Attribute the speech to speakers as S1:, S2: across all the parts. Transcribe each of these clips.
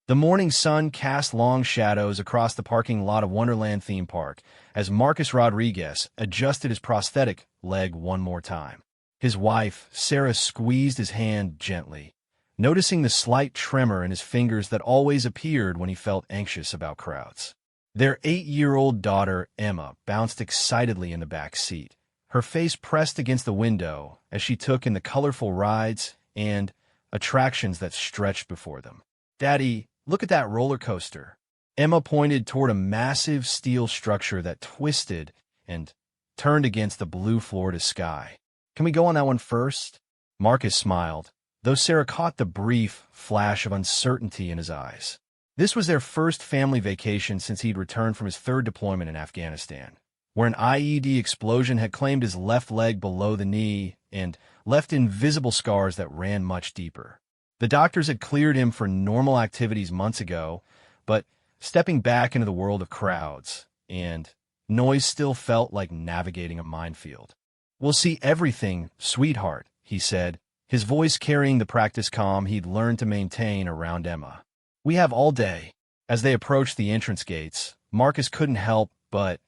S1: The morning sun cast long shadows across the parking lot of Wonderland theme park as Marcus Rodriguez adjusted his prosthetic leg one more time. His wife, Sarah, squeezed his hand gently, noticing the slight tremor in his fingers that always appeared when he felt anxious about crowds. Their 8-year-old daughter, Emma, bounced excitedly in the back seat, her face pressed against the window as she took in the colorful rides and attractions that stretched before them. "Daddy, look at that roller coaster." Emma pointed toward a massive steel structure that twisted and turned against the blue Florida sky. "Can we go on that one first?" Marcus smiled, though Sarah caught the brief flash of uncertainty in his eyes. This was their first family vacation since he'd returned from his third deployment in Afghanistan, where an IED explosion had claimed his left leg below the knee and left invisible scars that ran much deeper. The doctors had cleared him for normal activities months ago, but stepping back into the world of crowds and noise still felt like navigating a minefield. "We'll see everything, sweetheart," he said, his voice carrying the practice calm he'd learned to maintain around Emma. "We have all day." As they approached the entrance gates, Marcus couldn't help but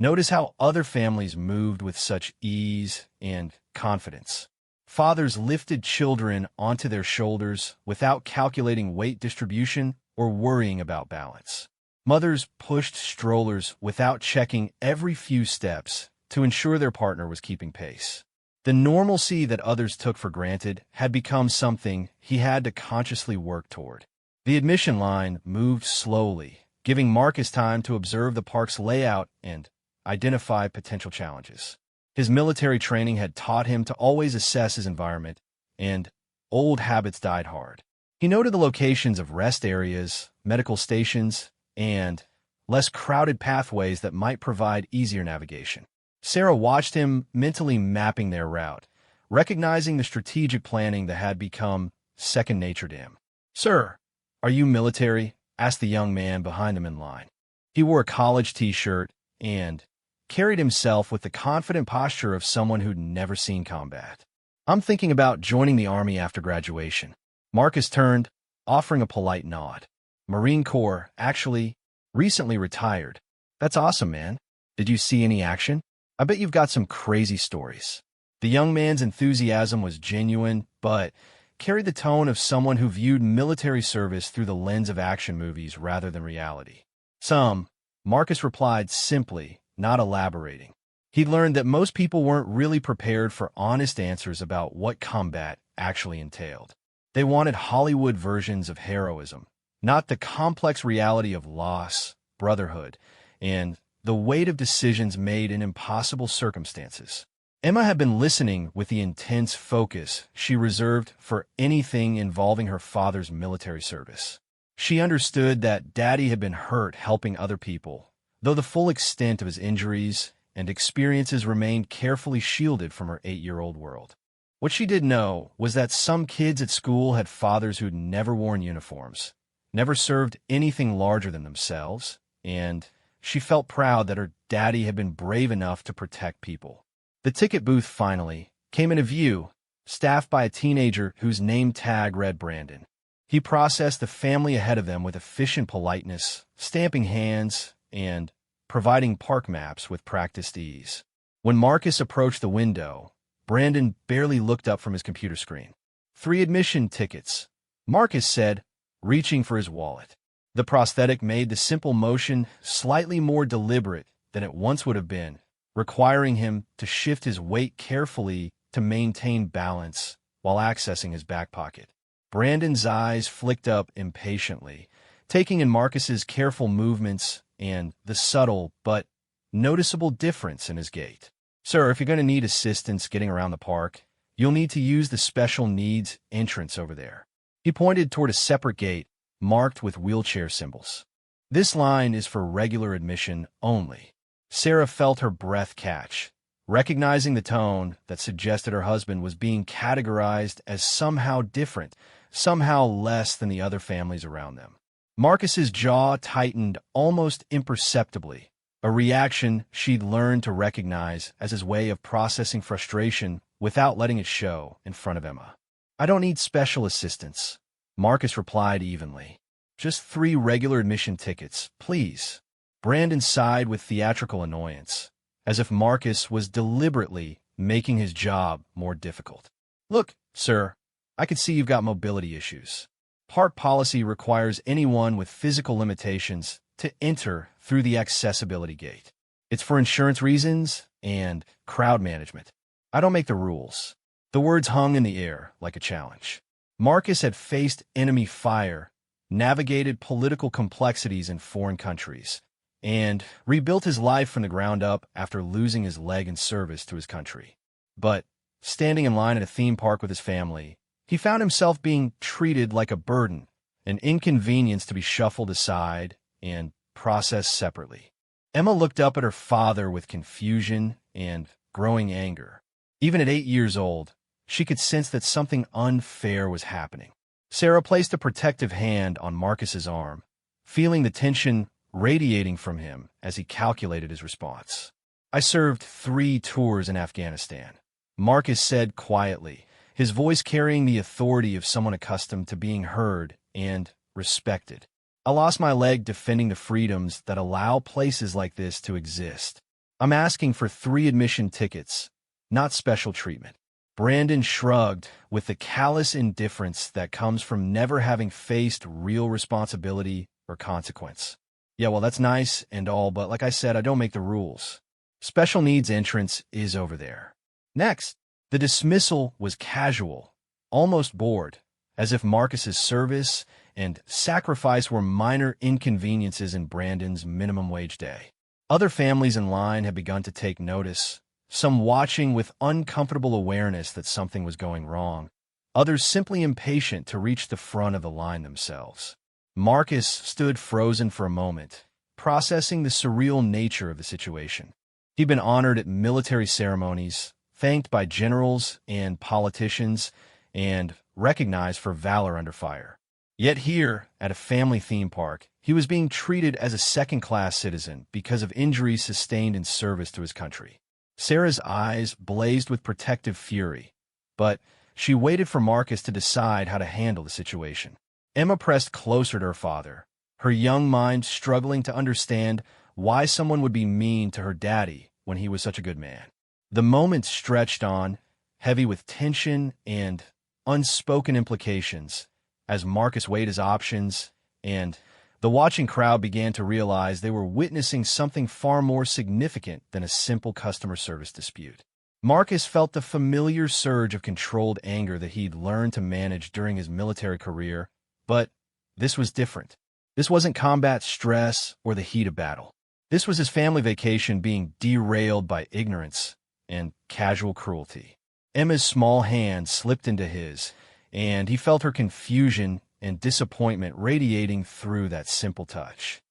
S1: notice how other families moved with such ease and confidence. Fathers lifted children onto their shoulders without calculating weight distribution or worrying about balance. Mothers pushed strollers without checking every few steps to ensure their partner was keeping pace. The normalcy that others took for granted had become something he had to consciously work toward. The admission line moved slowly, giving Marcus time to observe the park's layout and identify potential challenges. His military training had taught him to always assess his environment, and old habits died hard. He noted the locations of rest areas, medical stations, and less crowded pathways that might provide easier navigation. Sarah watched him mentally mapping their route, recognizing the strategic planning that had become second nature to him. "Sir, are you military?" asked the young man behind him in line. He wore a college t-shirt and carried himself with the confident posture of someone who'd never seen combat. "I'm thinking about joining the Army after graduation." Marcus turned, offering a polite nod. "Marine Corps, actually, recently retired." "That's awesome, man. Did you see any action? I bet you've got some crazy stories." The young man's enthusiasm was genuine, but carried the tone of someone who viewed military service through the lens of action movies rather than reality. "Some," Marcus replied simply, not elaborating. He learned that most people weren't really prepared for honest answers about what combat actually entailed. They wanted Hollywood versions of heroism, not the complex reality of loss, brotherhood, and the weight of decisions made in impossible circumstances. Emma had been listening with the intense focus she reserved for anything involving her father's military service. She understood that Daddy had been hurt helping other people, though the full extent of his injuries and experiences remained carefully shielded from her 8-year-old world. What she did know was that some kids at school had fathers who'd never worn uniforms, never served anything larger than themselves, and she felt proud that her daddy had been brave enough to protect people. The ticket booth finally came into view, staffed by a teenager whose name tag read Brandon. He processed the family ahead of them with efficient politeness, stamping hands and providing park maps with practiced ease. When Marcus approached the window, Brandon barely looked up from his computer screen. 3 admission tickets," Marcus said, reaching for his wallet. The prosthetic made the simple motion slightly more deliberate than it once would have been, requiring him to shift his weight carefully to maintain balance while accessing his back pocket. Brandon's eyes flicked up impatiently, taking in Marcus's careful movements and the subtle but noticeable difference in his gait. "Sir, if you're going to need assistance getting around the park, you'll need to use the special needs entrance over there." He pointed toward a separate gate marked with wheelchair symbols. "This line is for regular admission only." Sarah felt her breath catch, recognizing the tone that suggested her husband was being categorized as somehow different, somehow less than the other families around them. Marcus's jaw tightened almost imperceptibly, a reaction she'd learned to recognize as his way of processing frustration without letting it show in front of Emma. "I don't need special assistance," Marcus replied evenly. Just 3 regular admission tickets, please. Brandon sighed with theatrical annoyance, as if Marcus was deliberately making his job more difficult. Look, sir, I can see you've got mobility issues. Park policy requires anyone with physical limitations to enter through the accessibility gate. It's for insurance reasons and crowd management. I don't make the rules. The words hung in the air like a challenge. Marcus had faced enemy fire, navigated political complexities in foreign countries, and rebuilt his life from the ground up after losing his leg in service to his country. But, standing in line at a theme park with his family, he found himself being treated like a burden, an inconvenience to be shuffled aside and processed separately. Emma looked up at her father with confusion and growing anger. Even at 8 years old, she could sense that something unfair was happening. Sarah placed a protective hand on Marcus's arm, feeling the tension radiating from him as he calculated his response. I served 3 tours in Afghanistan, Marcus said quietly, his voice carrying the authority of someone accustomed to being heard and respected. I lost my leg defending the freedoms that allow places like this to exist. I'm asking for 3 admission tickets, not special treatment. Brandon shrugged with the callous indifference that comes from never having faced real responsibility or consequence. Yeah, well, that's nice and all, but like I said, I don't make the rules. Special needs entrance is over there. Next, the dismissal was casual, almost bored, as if Marcus's service and sacrifice were minor inconveniences in Brandon's minimum wage day. Other families in line had begun to take notice, some watching with uncomfortable awareness that something was going wrong, others simply impatient to reach the front of the line themselves. Marcus stood frozen for a moment, processing the surreal nature of the situation. He'd been honored at military ceremonies, thanked by generals and politicians, and recognized for valor under fire. Yet here, at a family theme park, he was being treated as a second-class citizen because of injuries sustained in service to his country. Sarah's eyes blazed with protective fury, but she waited for Marcus to decide how to handle the situation. Emma pressed closer to her father, her young mind struggling to understand why someone would be mean to her daddy when he was such a good man. The moment stretched on, heavy with tension and unspoken implications, as Marcus weighed his options, and the watching crowd began to realize they were witnessing something far more significant than a simple customer service dispute. Marcus felt the familiar surge of controlled anger that he'd learned to manage during his military career, but this was different. This wasn't combat stress or the heat of battle. This was his family vacation being derailed by ignorance and casual cruelty. Emma's small hand slipped into his, and he felt her confusion and disappointment radiating through that simple touch.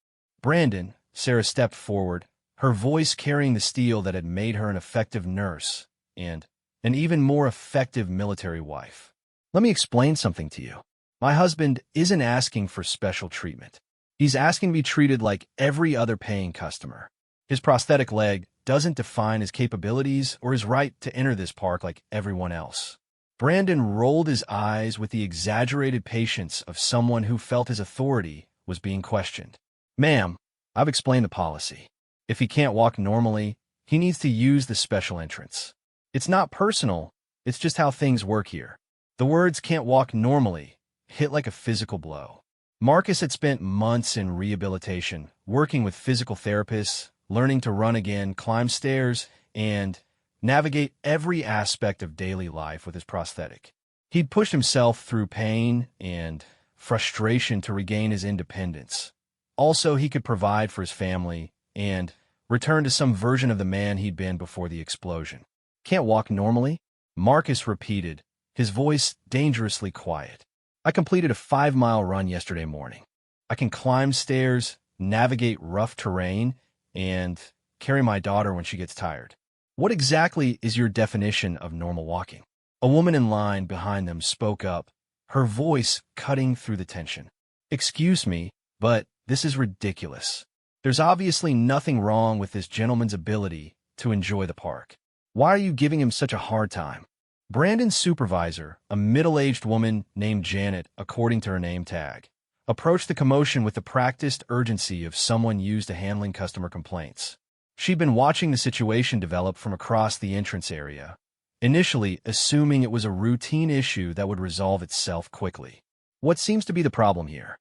S1: Brandon, Sarah stepped forward, her voice carrying the steel that had made her an effective nurse and an even more effective military wife. Let me explain something to you. My husband isn't asking for special treatment. He's asking to be treated like every other paying customer. His prosthetic leg doesn't define his capabilities or his right to enter this park like everyone else. Brandon rolled his eyes with the exaggerated patience of someone who felt his authority was being questioned. Ma'am, I've explained the policy. If he can't walk normally, he needs to use the special entrance. It's not personal, it's just how things work here. The words "can't walk normally" hit like a physical blow. Marcus had spent months in rehabilitation, working with physical therapists, learning to run again, climb stairs, and navigate every aspect of daily life with his prosthetic. He'd pushed himself through pain and frustration to regain his independence. Also, he could provide for his family and return to some version of the man he'd been before the explosion. Can't walk normally? Marcus repeated, his voice dangerously quiet. I completed a 5-mile run yesterday morning. I can climb stairs, navigate rough terrain, and carry my daughter when she gets tired. What exactly is your definition of normal walking? A woman in line behind them spoke up, her voice cutting through the tension. Excuse me, but this is ridiculous. There's obviously nothing wrong with this gentleman's ability to enjoy the park. Why are you giving him such a hard time? Brandon's supervisor, a middle-aged woman named Janet, according to her name tag, approached the commotion with the practiced urgency of someone used to handling customer complaints. She'd been watching the situation develop from across the entrance area, initially assuming it was a routine issue that would resolve itself quickly. "What seems to be the problem here?"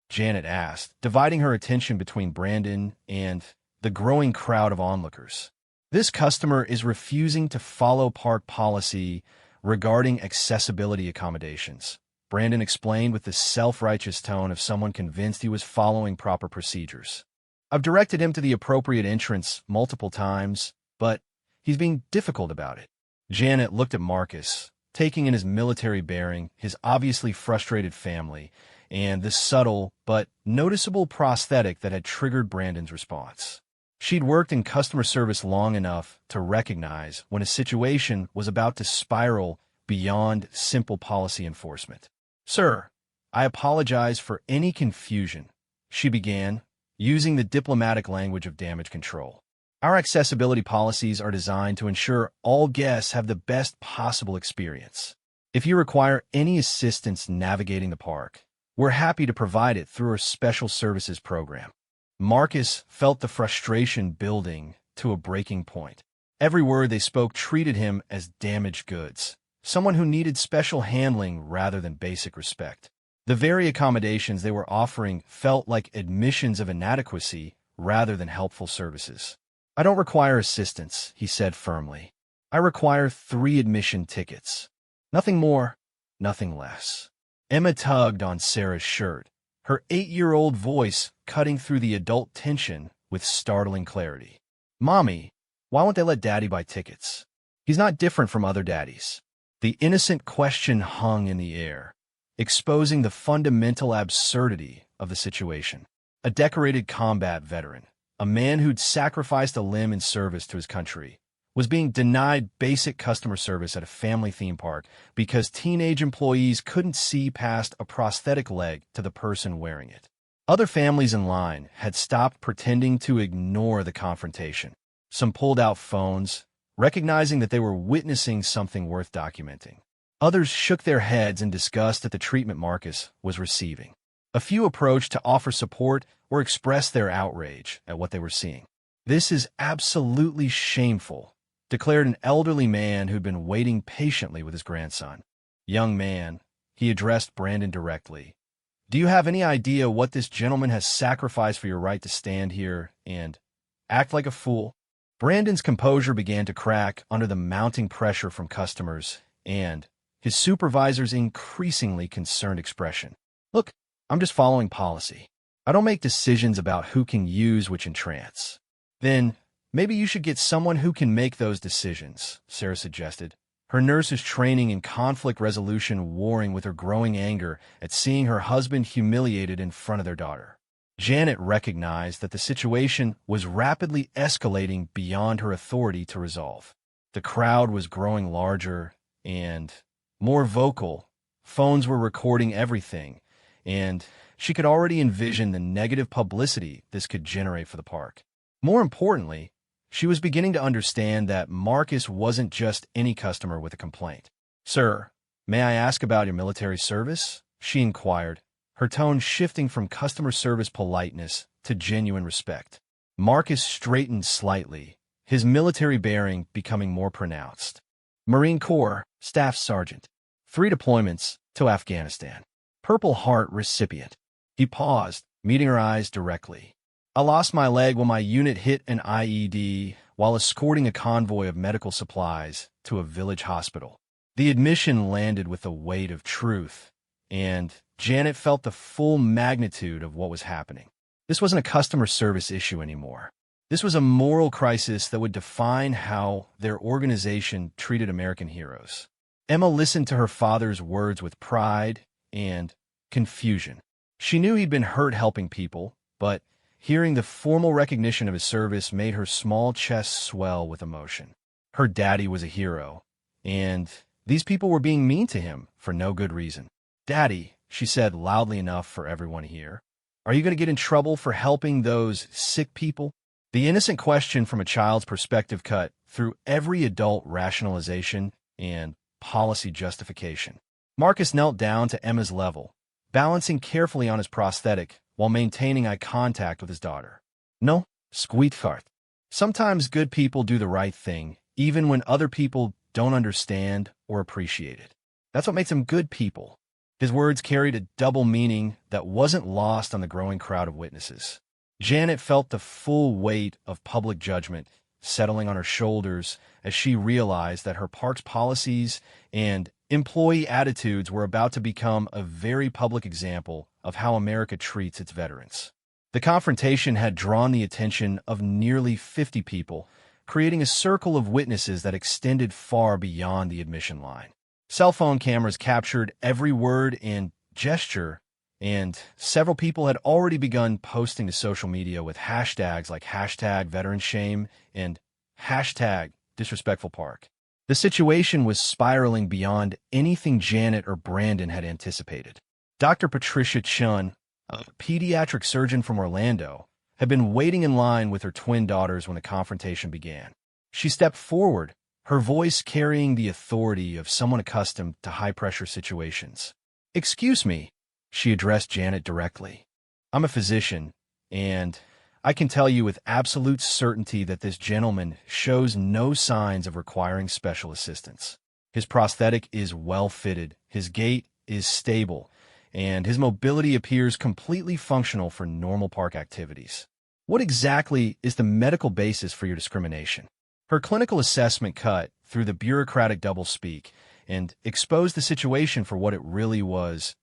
S1: Janet asked, dividing her attention between Brandon and the growing crowd of onlookers. "This customer is refusing to follow park policy regarding accessibility accommodations," Brandon explained with the self-righteous tone of someone convinced he was following proper procedures. "I've directed him to the appropriate entrance multiple times, but he's being difficult about it." Janet looked at Marcus, taking in his military bearing, his obviously frustrated family, and the subtle but noticeable prosthetic that had triggered Brandon's response. She'd worked in customer service long enough to recognize when a situation was about to spiral beyond simple policy enforcement. "Sir, I apologize for any confusion," she began, using the diplomatic language of damage control. "Our accessibility policies are designed to ensure all guests have the best possible experience. If you require any assistance navigating the park, we're happy to provide it through our special services program." Marcus felt the frustration building to a breaking point. Every word they spoke treated him as damaged goods, someone who needed special handling rather than basic respect. The very accommodations they were offering felt like admissions of inadequacy rather than helpful services. "I don't require assistance," he said firmly. "I require 3 admission tickets. Nothing more, nothing less." Emma tugged on Sarah's shirt, her 8-year-old voice cutting through the adult tension with startling clarity. "Mommy, why won't they let Daddy buy tickets? He's not different from other daddies." The innocent question hung in the air, exposing the fundamental absurdity of the situation. A decorated combat veteran, a man who'd sacrificed a limb in service to his country, was being denied basic customer service at a family theme park because teenage employees couldn't see past a prosthetic leg to the person wearing it. Other families in line had stopped pretending to ignore the confrontation. Some pulled out phones, recognizing that they were witnessing something worth documenting. Others shook their heads in disgust at the treatment Marcus was receiving. A few approached to offer support or express their outrage at what they were seeing. "This is absolutely shameful," declared an elderly man who'd been waiting patiently with his grandson. "Young man," he addressed Brandon directly, "do you have any idea what this gentleman has sacrificed for your right to stand here and act like a fool?" Brandon's composure began to crack under the mounting pressure from customers and his supervisor's increasingly concerned expression. "Look, I'm just following policy. I don't make decisions about who can use which entrance." "Then maybe you should get someone who can make those decisions," Sarah suggested, her nurse's training in conflict resolution warring with her growing anger at seeing her husband humiliated in front of their daughter. Janet recognized that the situation was rapidly escalating beyond her authority to resolve. The crowd was growing larger and more vocal. Phones were recording everything, and she could already envision the negative publicity this could generate for the park. More importantly, she was beginning to understand that Marcus wasn't just any customer with a complaint. "Sir, may I ask about your military service?" she inquired, her tone shifting from customer service politeness to genuine respect. Marcus straightened slightly, his military bearing becoming more pronounced. "Marine Corps, Staff Sergeant. 3 deployments to Afghanistan. Purple Heart recipient." He paused, meeting her eyes directly. "I lost my leg when my unit hit an IED while escorting a convoy of medical supplies to a village hospital." The admission landed with the weight of truth, and Janet felt the full magnitude of what was happening. This wasn't a customer service issue anymore. This was a moral crisis that would define how their organization treated American heroes. Emma listened to her father's words with pride and confusion. She knew he'd been hurt helping people, but hearing the formal recognition of his service made her small chest swell with emotion. Her daddy was a hero, and these people were being mean to him for no good reason. "Daddy," she said loudly enough for everyone to hear, "are you going to get in trouble for helping those sick people?" The innocent question from a child's perspective cut through every adult rationalization and policy justification. Marcus knelt down to Emma's level, balancing carefully on his prosthetic while maintaining eye contact with his daughter. No, sweetheart. Sometimes good people do the right thing, even when other people don't understand or appreciate it. That's what makes them good people. His words carried a double meaning that wasn't lost on the growing crowd of witnesses. Janet felt the full weight of public judgment settling on her shoulders as she realized that her park's policies and employee attitudes were about to become a very public example of how America treats its veterans. The confrontation had drawn the attention of nearly 50 people, creating a circle of witnesses that extended far beyond the admission line. Cell phone cameras captured every word and gesture, and several people had already begun posting to social media with hashtags like hashtag veteran shame and hashtag disrespectful park. The situation was spiraling beyond anything Janet or Brandon had anticipated. Dr. Patricia Chun, a pediatric surgeon from Orlando, had been waiting in line with her twin daughters when the confrontation began. She stepped forward, her voice carrying the authority of someone accustomed to high-pressure situations. "Excuse me," she addressed Janet directly. "I'm a physician, and I can tell you with absolute certainty that this gentleman shows no signs of requiring special assistance. His prosthetic is well-fitted, his gait is stable, and his mobility appears completely functional for normal park activities. What exactly is the medical basis for your discrimination?" Her clinical assessment cut through the bureaucratic doublespeak and exposed the situation for what it really was: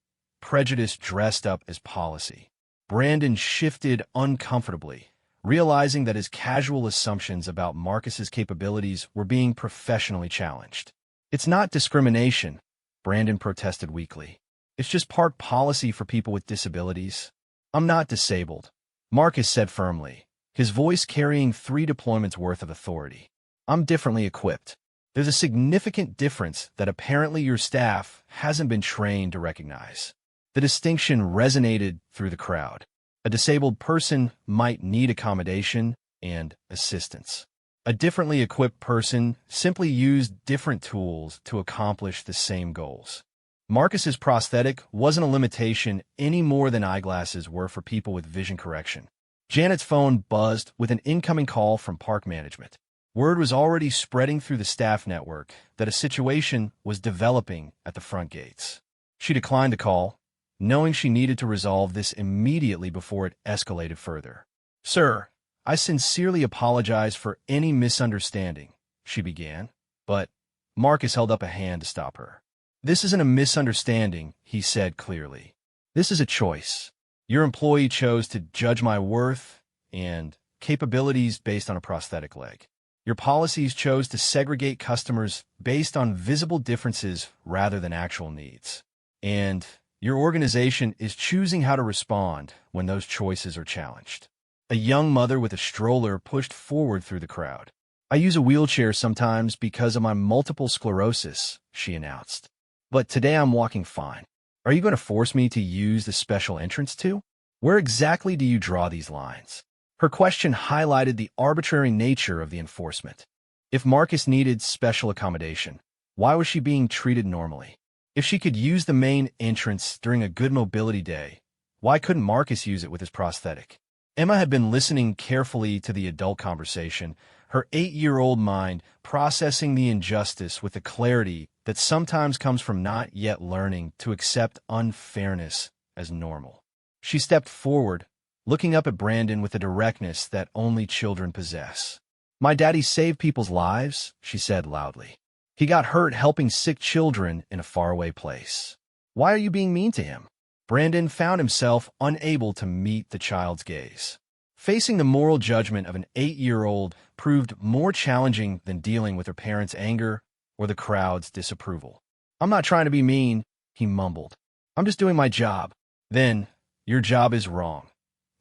S1: prejudice dressed up as policy. Brandon shifted uncomfortably, realizing that his casual assumptions about Marcus's capabilities were being professionally challenged. "It's not discrimination," Brandon protested weakly. "It's just park policy for people with disabilities." "I'm not disabled," Marcus said firmly, his voice carrying 3 deployments worth of authority. "I'm differently equipped. There's a significant difference that apparently your staff hasn't been trained to recognize." The distinction resonated through the crowd. A disabled person might need accommodation and assistance. A differently equipped person simply used different tools to accomplish the same goals. Marcus's prosthetic wasn't a limitation any more than eyeglasses were for people with vision correction. Janet's phone buzzed with an incoming call from park management. Word was already spreading through the staff network that a situation was developing at the front gates. She declined the call, knowing she needed to resolve this immediately before it escalated further. "Sir, I sincerely apologize for any misunderstanding," she began, but Marcus held up a hand to stop her. "This isn't a misunderstanding," he said clearly. "This is a choice. Your employee chose to judge my worth and capabilities based on a prosthetic leg. Your policies chose to segregate customers based on visible differences rather than actual needs. And your organization is choosing how to respond when those choices are challenged." A young mother with a stroller pushed forward through the crowd. "I use a wheelchair sometimes because of my multiple sclerosis," she announced. "But today I'm walking fine. Are you going to force me to use the special entrance too? Where exactly do you draw these lines?" Her question highlighted the arbitrary nature of the enforcement. If Marcus needed special accommodation, why was she being treated normally? If she could use the main entrance during a good mobility day, why couldn't Marcus use it with his prosthetic? Emma had been listening carefully to the adult conversation, her 8-year-old mind processing the injustice with the clarity that sometimes comes from not yet learning to accept unfairness as normal. She stepped forward, looking up at Brandon with a directness that only children possess. "My daddy saved people's lives," she said loudly. "He got hurt helping sick children in a faraway place. Why are you being mean to him?" Brandon found himself unable to meet the child's gaze. Facing the moral judgment of an 8-year-old proved more challenging than dealing with her parents' anger or the crowd's disapproval. "I'm not trying to be mean," he mumbled. "I'm just doing my job." "Then, your job is wrong,"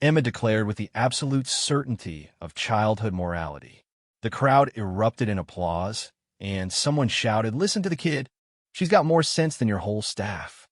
S1: Emma declared with the absolute certainty of childhood morality. The crowd erupted in applause, and someone shouted, "Listen to the kid. She's got more sense than your whole staff."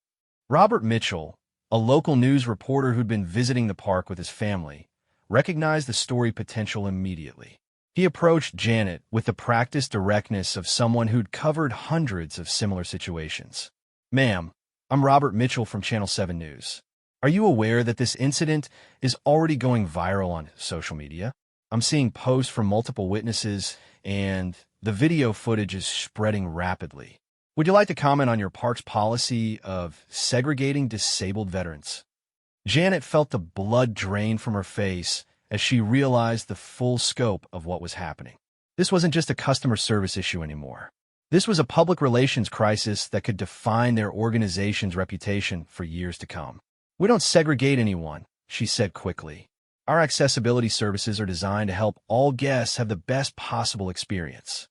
S1: Robert Mitchell, a local news reporter who'd been visiting the park with his family, recognized the story potential immediately. He approached Janet with the practiced directness of someone who'd covered hundreds of similar situations. "Ma'am, I'm Robert Mitchell from Channel 7 News. Are you aware that this incident is already going viral on social media? I'm seeing posts from multiple witnesses, and the video footage is spreading rapidly. Would you like to comment on your park's policy of segregating disabled veterans? Janet felt the blood drain from her face as she realized the full scope of what was happening. This wasn't just a customer service issue anymore. This was a public relations crisis that could define their organization's reputation for years to come. "We don't segregate anyone," she said quickly. "Our accessibility services are designed to help all guests have the best possible experience.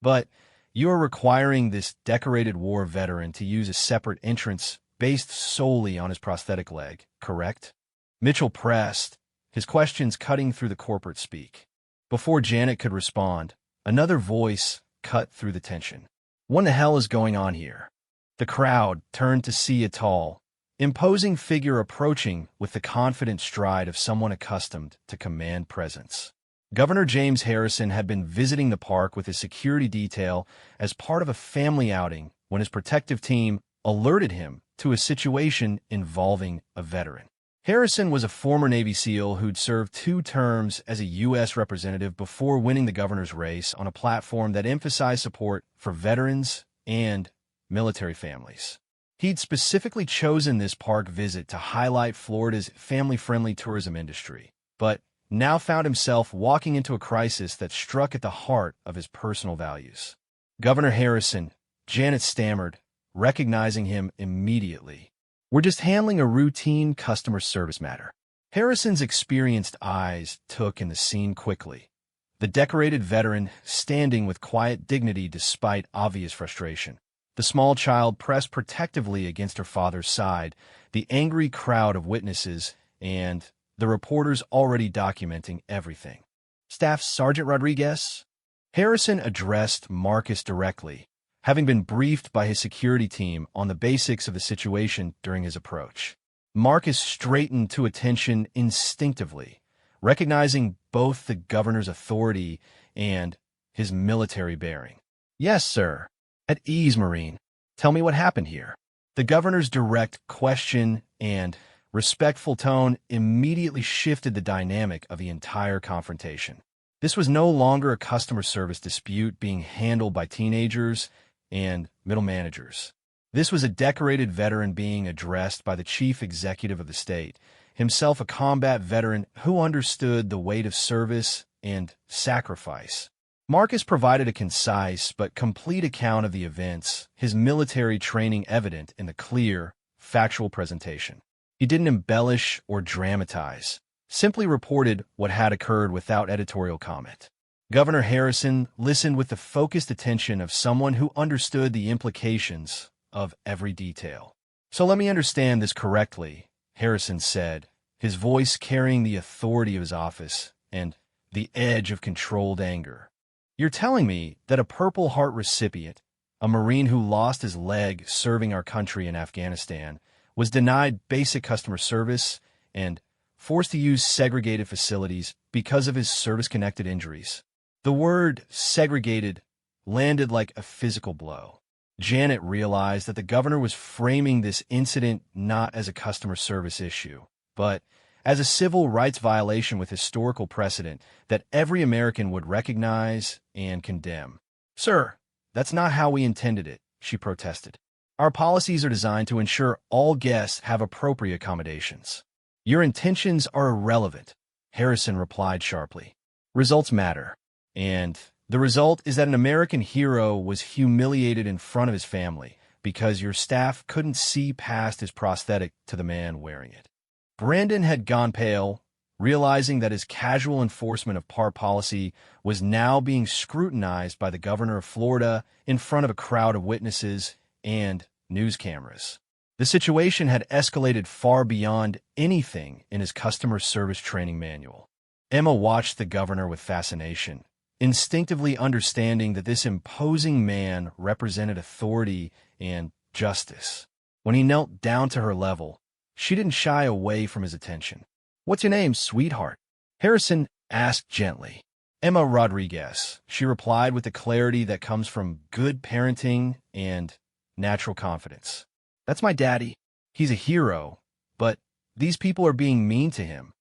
S1: But you are requiring this decorated war veteran to use a separate entrance based solely on his prosthetic leg, correct?" Mitchell pressed, his questions cutting through the corporate speak. Before Janet could respond, another voice cut through the tension. "What the hell is going on here?" The crowd turned to see a tall, imposing figure approaching with the confident stride of someone accustomed to command presence. Governor James Harrison had been visiting the park with his security detail as part of a family outing when his protective team alerted him to a situation involving a veteran. Harrison was a former Navy SEAL who'd served 2 terms as a U.S. representative before winning the governor's race on a platform that emphasized support for veterans and military families. He'd specifically chosen this park visit to highlight Florida's family-friendly tourism industry, but now found himself walking into a crisis that struck at the heart of his personal values. "Governor Harrison," Janet stammered, recognizing him immediately. "We're just handling a routine customer service matter." Harrison's experienced eyes took in the scene quickly. The decorated veteran standing with quiet dignity despite obvious frustration. The small child pressed protectively against her father's side, the angry crowd of witnesses, and the reporters already documenting everything. "Staff Sergeant Rodriguez?" Harrison addressed Marcus directly, having been briefed by his security team on the basics of the situation during his approach. Marcus straightened to attention instinctively, recognizing both the governor's authority and his military bearing. "Yes, sir. At ease, Marine. Tell me what happened here." The governor's direct question and respectful tone immediately shifted the dynamic of the entire confrontation. This was no longer a customer service dispute being handled by teenagers and middle managers. This was a decorated veteran being addressed by the chief executive of the state, himself a combat veteran who understood the weight of service and sacrifice. Marcus provided a concise but complete account of the events, his military training evident in the clear, factual presentation. He didn't embellish or dramatize, simply reported what had occurred without editorial comment. Governor Harrison listened with the focused attention of someone who understood the implications of every detail. "So let me understand this correctly," Harrison said, his voice carrying the authority of his office and the edge of controlled anger. "You're telling me that a Purple Heart recipient, a Marine who lost his leg serving our country in Afghanistan, was denied basic customer service and forced to use segregated facilities because of his service-connected injuries?" The word segregated landed like a physical blow. Janet realized that the governor was framing this incident not as a customer service issue, but as a civil rights violation with historical precedent that every American would recognize and condemn. "Sir, that's not how we intended it," she protested. "Our policies are designed to ensure all guests have appropriate accommodations." "Your intentions are irrelevant," Harrison replied sharply. "Results matter. And the result is that an American hero was humiliated in front of his family because your staff couldn't see past his prosthetic to the man wearing it." Brandon had gone pale, realizing that his casual enforcement of park policy was now being scrutinized by the governor of Florida in front of a crowd of witnesses and news cameras. The situation had escalated far beyond anything in his customer service training manual. Emma watched the governor with fascination, instinctively understanding that this imposing man represented authority and justice. When he knelt down to her level, she didn't shy away from his attention. "What's your name, sweetheart?" Harrison asked gently. "Emma Rodriguez," she replied with the clarity that comes from good parenting and natural confidence. That's my daddy. He's a hero, but these people are being mean to him.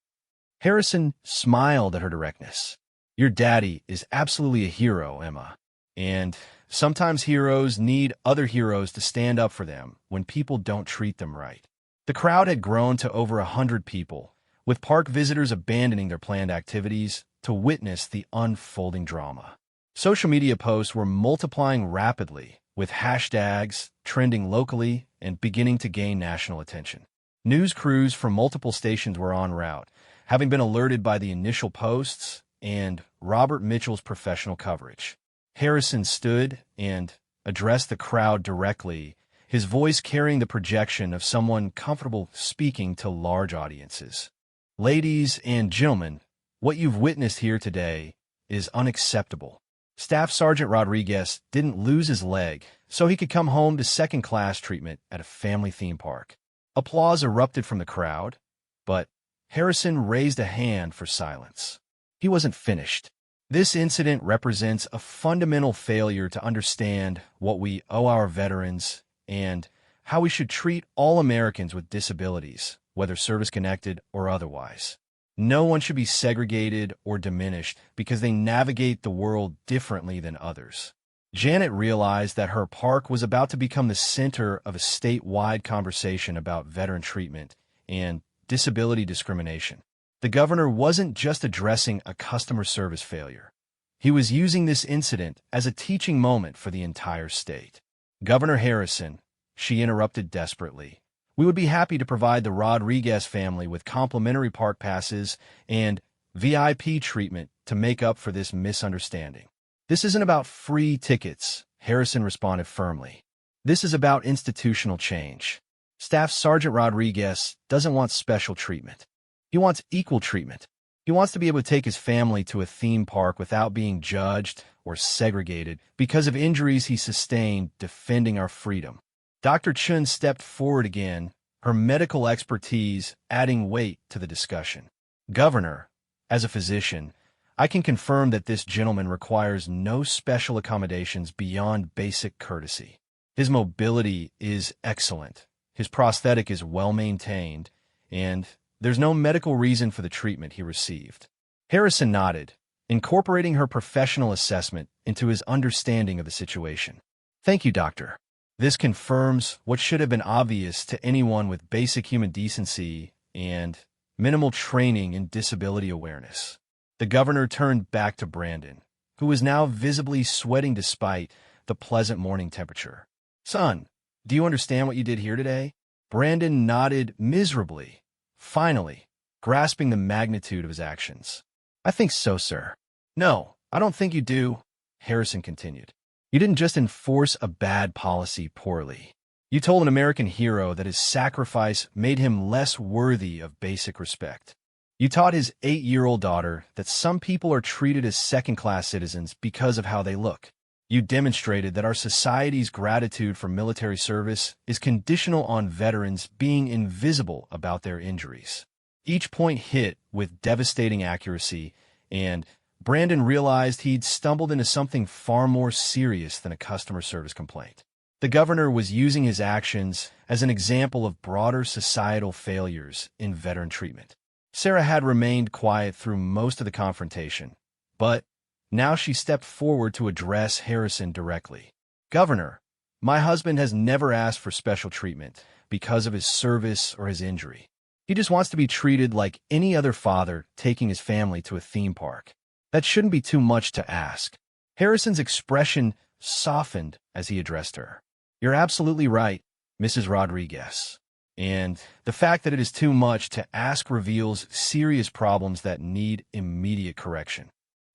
S1: Harrison smiled at her directness. Your daddy is absolutely a hero, Emma. And sometimes heroes need other heroes to stand up for them when people don't treat them right. The crowd had grown to over 100 people, with park visitors abandoning their planned activities to witness the unfolding drama. Social media posts were multiplying rapidly, with hashtags trending locally and beginning to gain national attention. News crews from multiple stations were en route, having been alerted by the initial posts and Robert Mitchell's professional coverage. Harrison stood and addressed the crowd directly, his voice carrying the projection of someone comfortable speaking to large audiences. Ladies and gentlemen, what you've witnessed here today is unacceptable. Staff Sergeant Rodriguez didn't lose his leg so he could come home to second-class treatment at a family theme park. Applause erupted from the crowd, but Harrison raised a hand for silence. He wasn't finished. This incident represents a fundamental failure to understand what we owe our veterans and how we should treat all Americans with disabilities, whether service-connected or otherwise. No one should be segregated or diminished because they navigate the world differently than others. Janet realized that her park was about to become the center of a statewide conversation about veteran treatment and disability discrimination. The governor wasn't just addressing a customer service failure. He was using this incident as a teaching moment for the entire state. Governor Harrison, she interrupted desperately, we would be happy to provide the Rodriguez family with complimentary park passes and VIP treatment to make up for this misunderstanding. This isn't about free tickets, Harrison responded firmly. This is about institutional change. Staff Sergeant Rodriguez doesn't want special treatment. He wants equal treatment. He wants to be able to take his family to a theme park without being judged or segregated because of injuries he sustained defending our freedom. Dr. Chun stepped forward again, her medical expertise adding weight to the discussion. Governor, as a physician, I can confirm that this gentleman requires no special accommodations beyond basic courtesy. His mobility is excellent, his prosthetic is well maintained, and there's no medical reason for the treatment he received. Harrison nodded, incorporating her professional assessment into his understanding of the situation. Thank you, doctor. This confirms what should have been obvious to anyone with basic human decency and minimal training in disability awareness. The governor turned back to Brandon, who was now visibly sweating despite the pleasant morning temperature. Son, do you understand what you did here today? Brandon nodded miserably, finally, grasping the magnitude of his actions. I think so, sir. No, I don't think you do, Harrison continued. You didn't just enforce a bad policy poorly. You told an American hero that his sacrifice made him less worthy of basic respect. You taught his 8-year-old daughter that some people are treated as second-class citizens because of how they look. You demonstrated that our society's gratitude for military service is conditional on veterans being invisible about their injuries. Each point hit with devastating accuracy, and Brandon realized he'd stumbled into something far more serious than a customer service complaint. The governor was using his actions as an example of broader societal failures in veteran treatment. Sarah had remained quiet through most of the confrontation, but now she stepped forward to address Harrison directly. Governor, my husband has never asked for special treatment because of his service or his injury. He just wants to be treated like any other father taking his family to a theme park. That shouldn't be too much to ask. Harrison's expression softened as he addressed her. You're absolutely right, Mrs. Rodriguez. And the fact that it is too much to ask reveals serious problems that need immediate correction.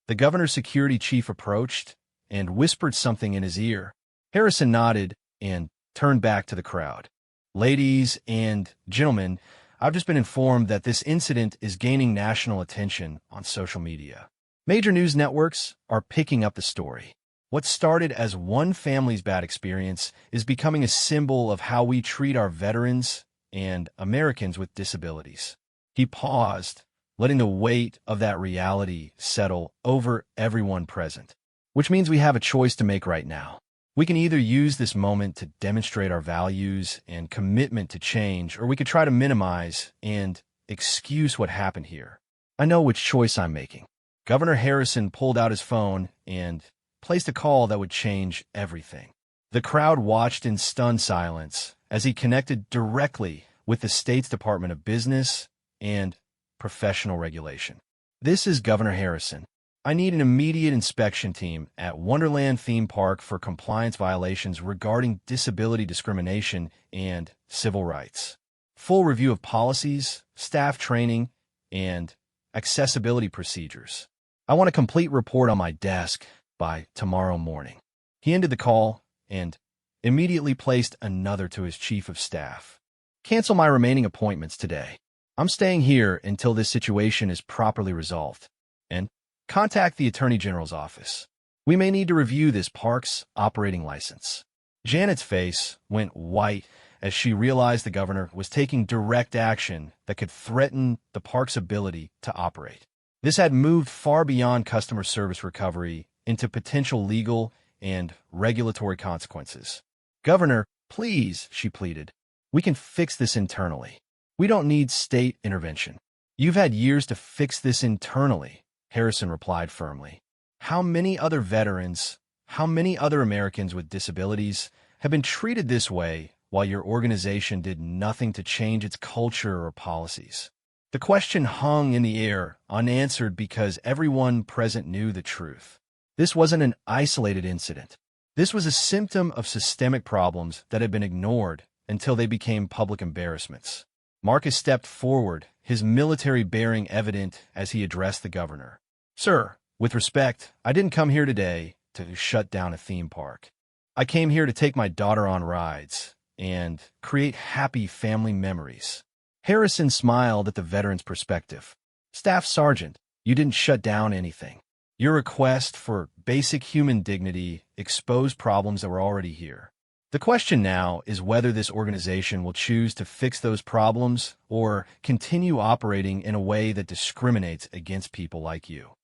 S1: The governor's security chief approached and whispered something in his ear. Harrison nodded and turned back to the crowd. Ladies and gentlemen, I've just been informed that this incident is gaining national attention on social media. Major news networks are picking up the story. What started as one family's bad experience is becoming a symbol of how we treat our veterans and Americans with disabilities. He paused, letting the weight of that reality settle over everyone present. Which means we have a choice to make right now. We can either use this moment to demonstrate our values and commitment to change, or we could try to minimize and excuse what happened here. I know which choice I'm making. Governor Harrison pulled out his phone and placed a call that would change everything. The crowd watched in stunned silence as he connected directly with the state's Department of Business and Professional Regulation. "This is Governor Harrison. I need an immediate inspection team at Wonderland Theme Park for compliance violations regarding disability discrimination and civil rights. Full review of policies, staff training, and accessibility procedures. I want a complete report on my desk by tomorrow morning." He ended the call and immediately placed another to his chief of staff. "Cancel my remaining appointments today. I'm staying here until this situation is properly resolved. And contact the Attorney General's office. We may need to review this park's operating license." Janet's face went white as she realized the governor was taking direct action that could threaten the park's ability to operate. This had moved far beyond customer service recovery into potential legal and regulatory consequences. "Governor, please," she pleaded. "We can fix this internally. We don't need state intervention." "You've had years to fix this internally," Harrison replied firmly. "How many other veterans, how many other Americans with disabilities have been treated this way while your organization did nothing to change its culture or policies?" The question hung in the air, unanswered because everyone present knew the truth. This wasn't an isolated incident. This was a symptom of systemic problems that had been ignored until they became public embarrassments. Marcus stepped forward, his military bearing evident as he addressed the governor. "Sir, with respect, I didn't come here today to shut down a theme park. I came here to take my daughter on rides and create happy family memories." Harrison smiled at the veteran's perspective. "Staff Sergeant, you didn't shut down anything. Your request for basic human dignity exposed problems that were already here. The question now is whether this organization will choose to fix those problems or continue operating in a way that discriminates against people like you."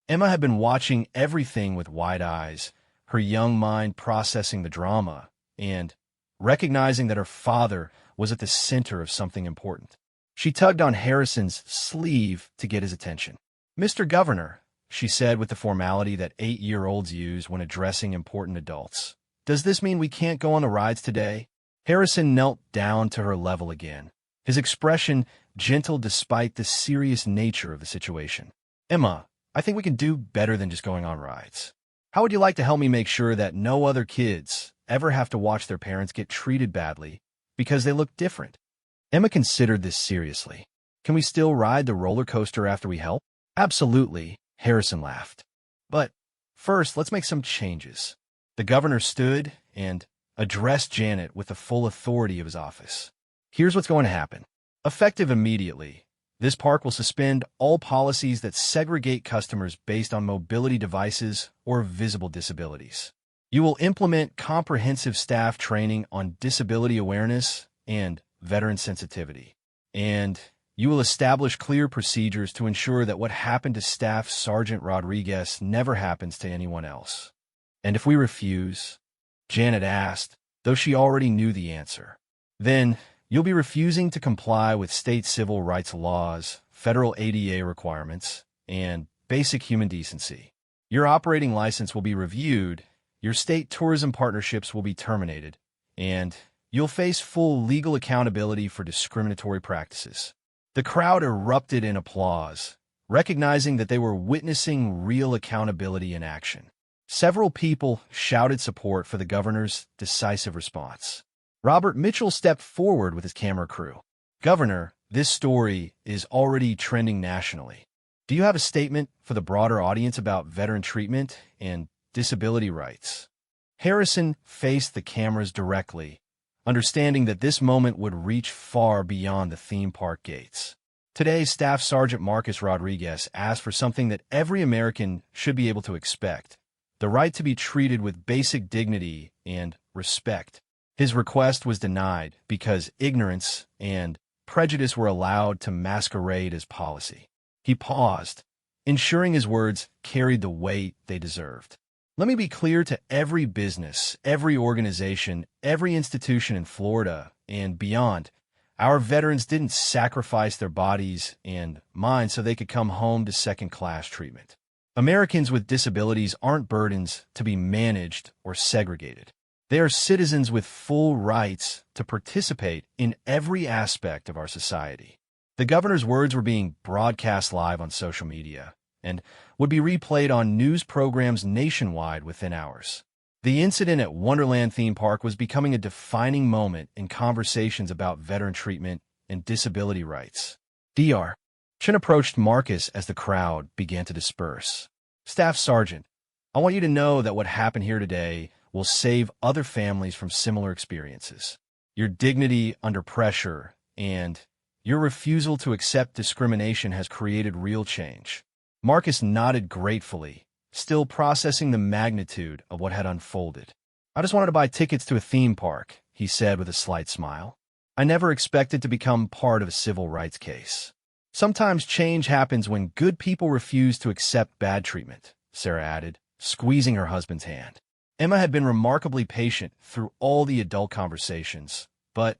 S1: Emma had been watching everything with wide eyes, her young mind processing the drama and recognizing that her father was at the center of something important. She tugged on Harrison's sleeve to get his attention. "Mr. Governor," she said with the formality that 8-year-olds use when addressing important adults, "does this mean we can't go on the rides today?" Harrison knelt down to her level again, his expression gentle despite the serious nature of the situation. "Emma, I think we can do better than just going on rides. How would you like to help me make sure that no other kids ever have to watch their parents get treated badly because they look different?" Emma considered this seriously. "Can we still ride the roller coaster after we help?" "Absolutely," Harrison laughed. "But first, let's make some changes." The governor stood and addressed Janet with the full authority of his office. "Here's what's going to happen. Effective immediately, this park will suspend all policies that segregate customers based on mobility devices or visible disabilities. You will implement comprehensive staff training on disability awareness and veteran sensitivity. And you will establish clear procedures to ensure that what happened to Staff Sergeant Rodriguez never happens to anyone else." "And if we refuse?" Janet asked, though she already knew the answer. "Then you'll be refusing to comply with state civil rights laws, federal ADA requirements, and basic human decency. Your operating license will be reviewed, your state tourism partnerships will be terminated, and you'll face full legal accountability for discriminatory practices." The crowd erupted in applause, recognizing that they were witnessing real accountability in action. Several people shouted support for the governor's decisive response. Robert Mitchell stepped forward with his camera crew. "Governor, this story is already trending nationally. Do you have a statement for the broader audience about veteran treatment and disability rights?" Harrison faced the cameras directly, understanding that this moment would reach far beyond the theme park gates. Today, Staff Sergeant Marcus Rodriguez asked for something that every American should be able to expect: the right to be treated with basic dignity and respect. His request was denied because ignorance and prejudice were allowed to masquerade as policy. He paused, ensuring his words carried the weight they deserved. Let me be clear to every business, every organization, every institution in Florida and beyond. Our veterans didn't sacrifice their bodies and minds so they could come home to second-class treatment. Americans with disabilities aren't burdens to be managed or segregated. They are citizens with full rights to participate in every aspect of our society. The governor's words were being broadcast live on social media and would be replayed on news programs nationwide within hours. The incident at Wonderland theme park was becoming a defining moment in conversations about veteran treatment and disability rights. Dr. Chin approached Marcus as the crowd began to disperse. Staff Sergeant, I want you to know that what happened here today will save other families from similar experiences. Your dignity under pressure and your refusal to accept discrimination has created real change. Marcus nodded gratefully, still processing the magnitude of what had unfolded. I just wanted to buy tickets to a theme park, he said with a slight smile. I never expected to become part of a civil rights case. Sometimes change happens when good people refuse to accept bad treatment, Sarah added, squeezing her husband's hand. Emma had been remarkably patient through all the adult conversations, but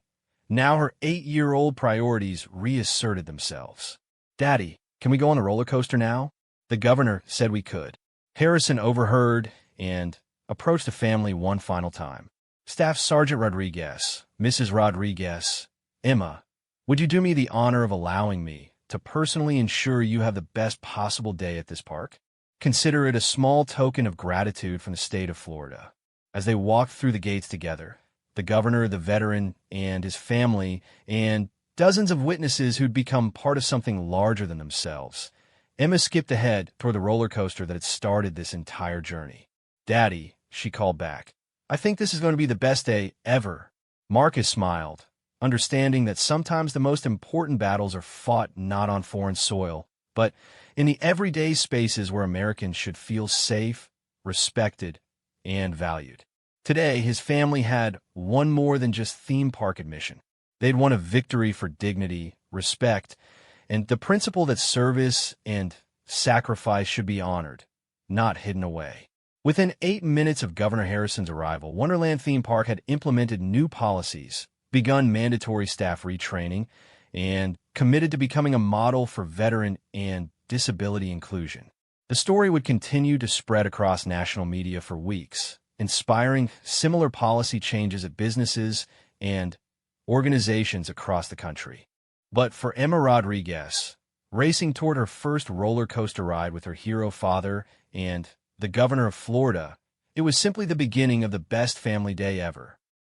S1: now her 8-year-old priorities reasserted themselves. Daddy, can we go on the roller coaster now? The governor said we could. Harrison overheard and approached the family one final time. Staff Sergeant Rodriguez, Mrs. Rodriguez, Emma, would you do me the honor of allowing me to personally ensure you have the best possible day at this park? Consider it a small token of gratitude from the state of Florida. As they walked through the gates together, the governor, the veteran, and his family, and dozens of witnesses who'd become part of something larger than themselves, Emma skipped ahead toward the roller coaster that had started this entire journey. Daddy, she called back, I think this is going to be the best day ever. Marcus smiled, understanding that sometimes the most important battles are fought not on foreign soil, but in the everyday spaces where Americans should feel safe, respected, and valued. Today, his family had one more than just theme park admission. They'd won a victory for dignity, respect, and the principle that service and sacrifice should be honored, not hidden away. Within 8 minutes of Governor Harrison's arrival, Wonderland theme park had implemented new policies, begun mandatory staff retraining, and committed to becoming a model for veteran and disability inclusion. The story would continue to spread across national media for weeks, inspiring similar policy changes at businesses and organizations across the country. But for Emma Rodriguez, racing toward her first roller coaster ride with her hero father and the governor of Florida, it was simply the beginning of the best family day ever.